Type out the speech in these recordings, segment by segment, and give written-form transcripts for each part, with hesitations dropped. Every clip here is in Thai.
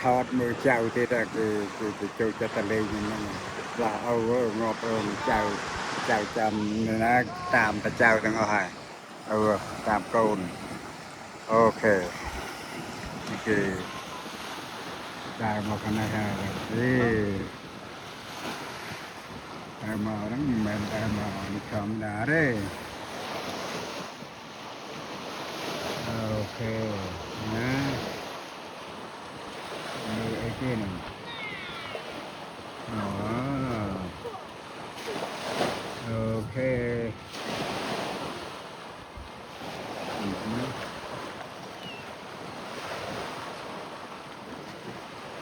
ทอดมือเจ้าที่แรกคือโจจะตะเลงนั่นว่าเอางอบเจ้าจำนะตามพระเจ้าทั้งเอาให้เอาตามโกนโอเคนี่คือได้มาขนาดนี้ได้มาทั้งแมนได้มาในคำด่าเด้โอเคนะมือไอ้ที่หนึ่งอ๋อโอเคอืม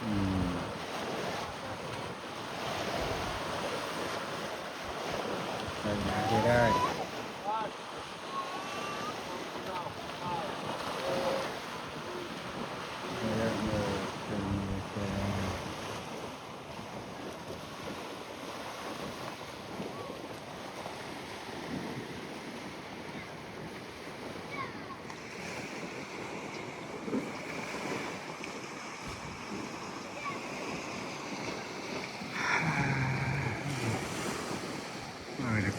อืมได้มาที่ได้เยอะเลยเป็นเวลา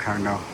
ข้างนอก